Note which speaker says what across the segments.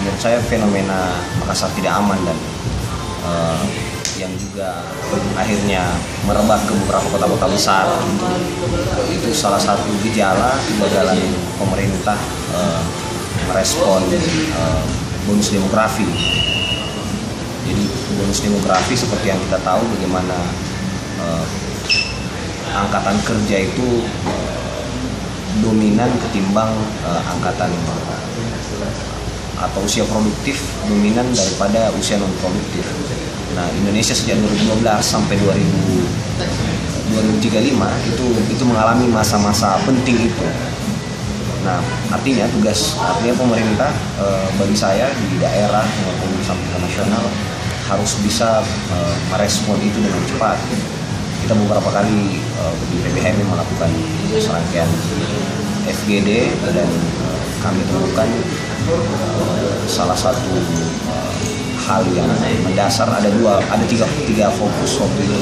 Speaker 1: menurut saya fenomena Makassar tidak aman dan yang juga akhirnya merebak ke beberapa kota-kota besar itu salah satu gejala kegagalan pemerintah merespon bonus demografi. Jadi bonus demografi seperti yang kita tahu bagaimana angkatan kerja itu dominan ketimbang angkatan atau usia produktif dominan daripada usia non produktif. Nah, Indonesia sejak 2012 sampai 2035 itu mengalami masa-masa penting itu. Nah, artinya pemerintah bagi saya di daerah maupun sampai nasional harus bisa merespon itu dengan cepat. Kita beberapa kali di PBHM melakukan serangkaian FGD dan kami temukan salah satu hal yang mendasar ada tiga fokus waktu itu,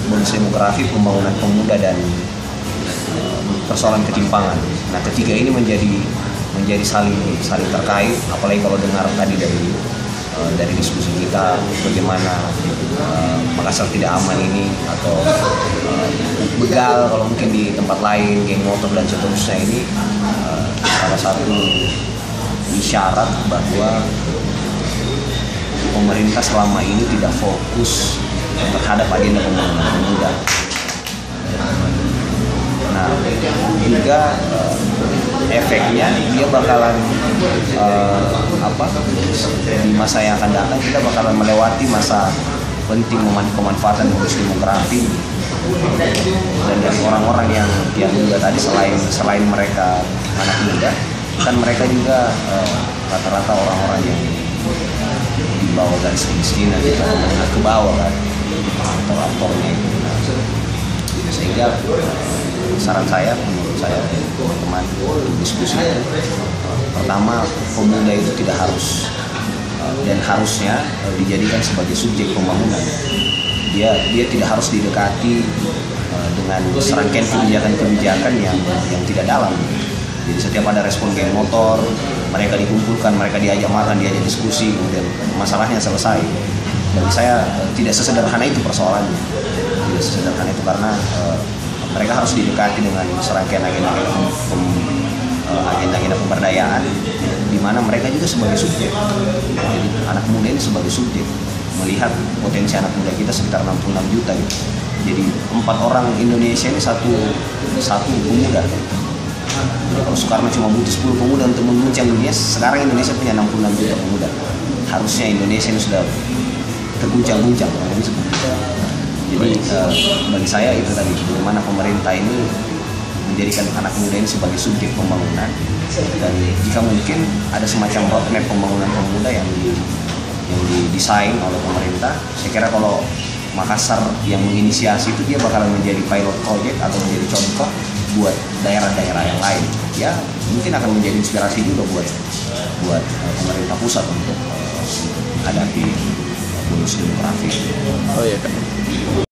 Speaker 1: bonus demografi, pembangunan pemuda dan persoalan ketimpangan. Nah, ketiga ini menjadi saling terkait, apalagi kalau dengar tadi dari diskusi kita bagaimana Makassar tidak aman ini atau begal kalau mungkin di tempat lain, geng motor dan seterusnya ini salah satu isyarat bahwa pemerintah selama ini tidak fokus terhadap agenda pembangunan pemuda. Nah, juga efeknya dia bakalan di masa yang akan datang kita bakalan melewati masa penting pemanfaatan bonus demografi dan dari orang-orang yang juga tadi selain mereka anak muda kan mereka juga rata-rata orang-orang yang di bawah garis kemiskinan gitu, ke bawah kan aktor-aktornya itu. Sehingga saran saya, menurut saya teman-teman diskusi pertama, pemuda itu tidak harus dan harusnya dijadikan sebagai subjek pembangunan. Dia tidak harus didekati dengan serangkaian kebijakan yang tidak dalam. Jadi setiap ada respon geng motor, mereka dikumpulkan, mereka diajak makan, diajak diskusi, kemudian masalahnya selesai. Bagi saya tidak sesederhana itu persoalannya. Tidak sesederhana itu karena mereka harus didekati dengan serangkaian agenda pemberdayaan, di mana mereka juga sebagai subjek. Jadi anak muda ini sebagai subjek, melihat potensi anak muda kita sekitar 66 juta gitu. Jadi 4 orang Indonesia ini satu pemuda. Jadi kalau Soekarno cuma butuh 10 pemuda untuk mengguncang dunia, sekarang Indonesia punya 66 juta pemuda. Harusnya Indonesia ini sudah terguncang-guncang. Jadi bagi saya itu tadi, bagaimana pemerintah ini menjadikan anak muda ini sebagai subjek pembangunan, dan jika mungkin ada semacam roadmap pembangunan pemuda yang didesain oleh pemerintah. Saya kira kalau Makassar yang menginisiasi itu, dia bakalan menjadi pilot project atau menjadi contoh buat daerah-daerah yang lain. Ya mungkin akan menjadi inspirasi juga buat pemerintah pusat untuk menghadapi bonus demografi.
Speaker 2: Oh iya, Kak.